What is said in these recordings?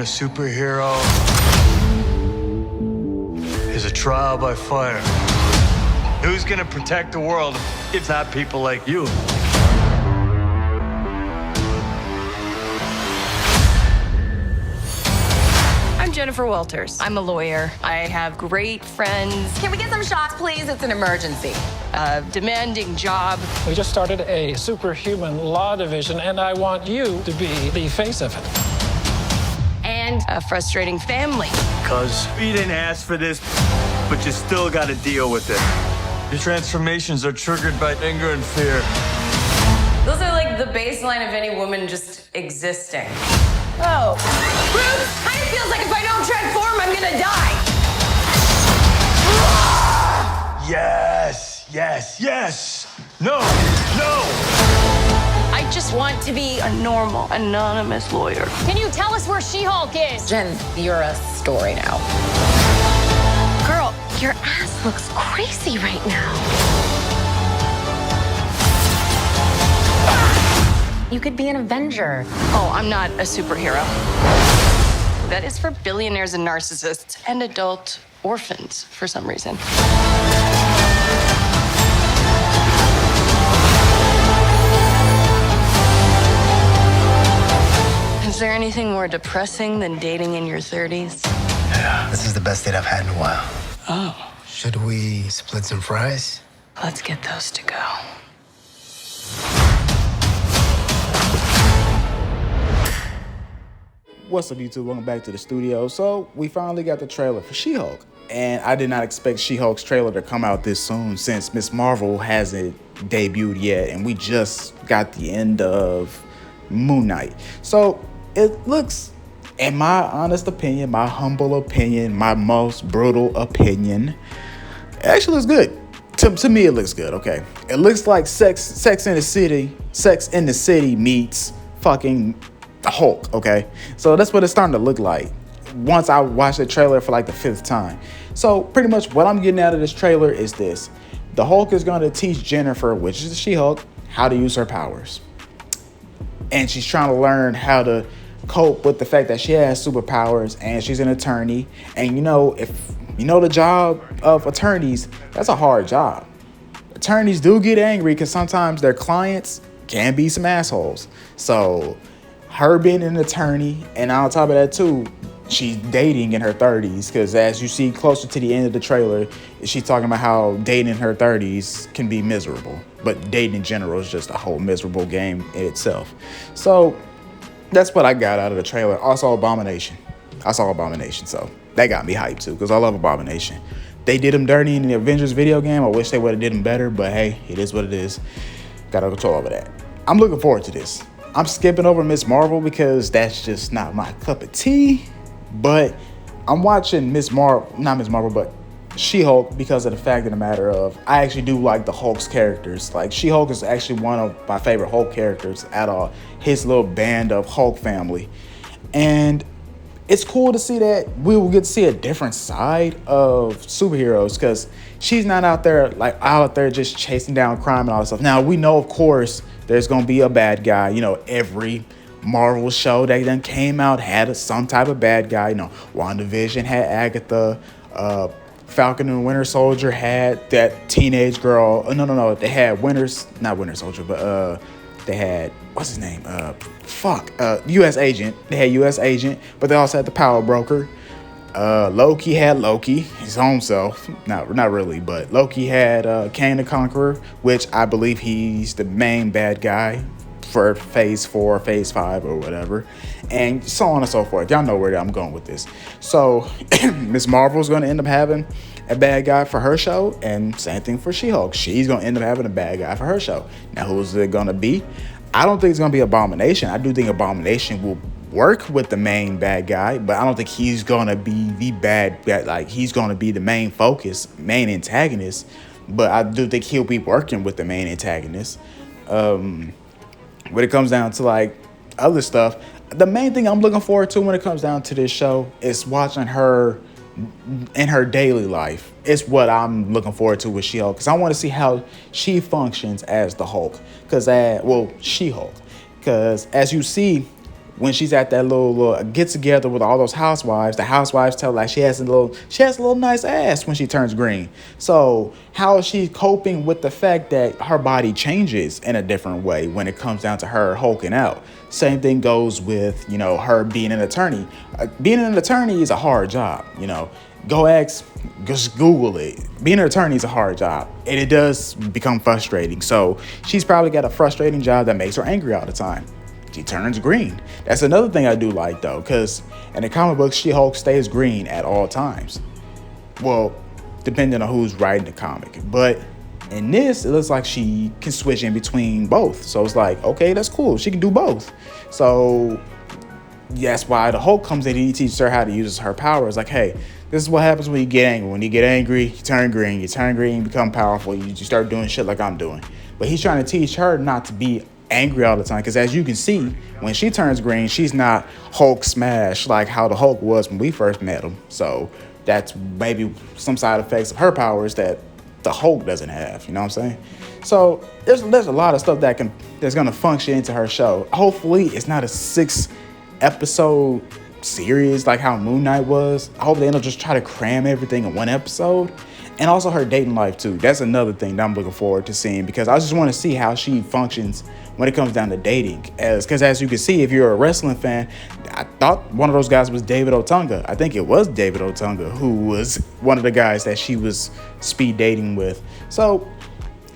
superhero is a trial by fire. Who's gonna protect the world if not people like you? I'm Jennifer Walters. I'm a lawyer. I have great friends. Can we get some shots, please? It's an emergency. A demanding job. We just started a superhuman law division, and I want you to be the face of it. And a frustrating family. Cause you didn't ask for this, but you still gotta deal with it. Your transformations are triggered by anger and fear. Those are like the baseline of any woman just existing. Oh. Bruce, kind of feels like if I don't transform, I'm gonna die. Yes, yes, yes. No, no. I just want to be a normal, anonymous lawyer. Can you tell us where She-Hulk is? Jen, you're a story now. Girl, your ass looks crazy right now. You could be an Avenger. Oh, I'm not a superhero. That is for billionaires and narcissists and adult orphans for some reason. Is there anything more depressing than dating in your 30s? Yeah, this is the best date I've had in a while. Oh, Should we split some fries? let's get those to go. What's up, YouTube? Welcome back to the studio. So we finally got the trailer for She-Hulk, and I did not expect She-Hulk's trailer to come out this soon since Ms. Marvel hasn't debuted yet, and we just got the end of Moon Knight. So it looks, in my honest opinion, my humble opinion, my most brutal opinion, it actually looks good. To me, it looks good. Okay, it looks like Sex in the City meets fucking the Hulk. Okay, so that's what it's starting to look like once I watched the trailer for like the 5th time. So pretty much what I'm getting out of this trailer is this: the Hulk is going to teach Jennifer, which is the She-Hulk, how to use her powers, and she's trying to learn how to cope with the fact that she has superpowers and she's an attorney. And you know, if you know the job of attorneys, that's a hard job. Attorneys do get angry because sometimes their clients can be some assholes. So her being an attorney, and on top of that too, she's dating in her 30s, because as you see closer to the end of the trailer, she's talking about how dating in her 30s can be miserable. But dating in general is just a whole miserable game in itself. So that's what I got out of the trailer. Also Abomination. I saw Abomination, so that got me hyped too, because I love Abomination. They did him dirty in the Avengers video game. I wish they would have did him better, but hey, it is what it is. Got no control over that. I'm looking forward to this. I'm skipping over Ms. Marvel because that's just not my cup of tea, but I'm watching She-Hulk because of the fact of the matter of I actually do like the Hulk's characters. Like, She-Hulk is actually one of my favorite Hulk characters at all. His little band of Hulk family. And it's cool to see that we will get to see a different side of superheroes, because she's not out there just chasing down crime and all that stuff. Now, we know, of course, there's going to be a bad guy. You know, every Marvel show that then came out had some type of bad guy. You know, WandaVision had Agatha, Falcon and Winter Soldier had that teenage girl. No. They had not Winter Soldier, but they had, what's his name? U.S. Agent. They had U.S. Agent, but they also had the Power Broker. Loki had Loki, his own self. Not really, but Loki had Kang the Conqueror, which I believe he's the main bad guy for phase 4, phase 5, or whatever, and so on and so forth. Y'all know where I'm going with this. So Ms. Marvel's going to end up having a bad guy for her show, and same thing for She-Hulk. She's going to end up having a bad guy for her show. Now, who's it going to be? I don't think it's going to be Abomination. I do think Abomination will work with the main bad guy, but I don't think he's going to be the bad guy. Like, he's going to be the main focus, main antagonist, but I do think he'll be working with the main antagonist. When it comes down to like other stuff, the main thing I'm looking forward to when it comes down to this show is watching her in her daily life. It's what I'm looking forward to with She-Hulk, because I want to see how she functions as the Hulk, She-Hulk. Because as you see, when she's at that little get together with all those housewives, the housewives tell her like she has a little nice ass when she turns green. So how is she coping with the fact that her body changes in a different way when it comes down to her hulking out? Same thing goes with, you know, her being an attorney. Being an attorney is a hard job, you know. Just Google it. Being an attorney is a hard job, and it does become frustrating. So she's probably got a frustrating job that makes her angry all the time. She turns green. That's another thing I do like, though, because in the comic books, She-Hulk stays green at all times. Well, depending on who's writing the comic. But in this, it looks like she can switch in between both. So it's like, okay, that's cool. She can do both. So that's why the Hulk comes in and he teaches her how to use her powers. Like, hey, this is what happens when you get angry. When you get angry, you turn green. You turn green, you become powerful. You start doing shit like I'm doing. But he's trying to teach her not to be angry all the time. Because as you can see, when she turns green, she's not Hulk smash like how the Hulk was when we first met him. So that's maybe some side effects of her powers that the Hulk doesn't have. You know what I'm saying? So there's a lot of stuff that's gonna function into her show. Hopefully, it's not a 6-episode series like how Moon Knight was. I hope they don't just try to cram everything in one episode. And also her dating life too. That's another thing that I'm looking forward to seeing, because I just want to see how she functions when it comes down to dating. Because as you can see, if you're a wrestling fan, I thought one of those guys was David Otunga. I think it was David Otunga who was one of the guys that she was speed dating with. So,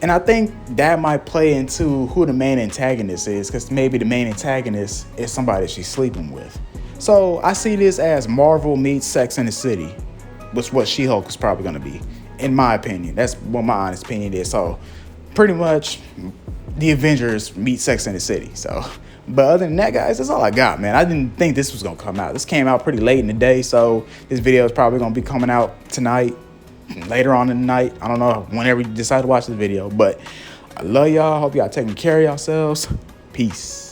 and I think that might play into who the main antagonist is, because maybe the main antagonist is somebody she's sleeping with. So I see this as Marvel meets Sex and the City, which is what She-Hulk is probably going to be, in my opinion. That's what my honest opinion is. So pretty much the Avengers meet Sex and the City. So, but other than that, guys, that's all I got, man. I didn't think this was going to come out. This came out pretty late in the day, so this video is probably going to be coming out tonight, later on in the night. I don't know, whenever you decide to watch this video. But I love y'all. Hope y'all taking care of yourselves. Peace.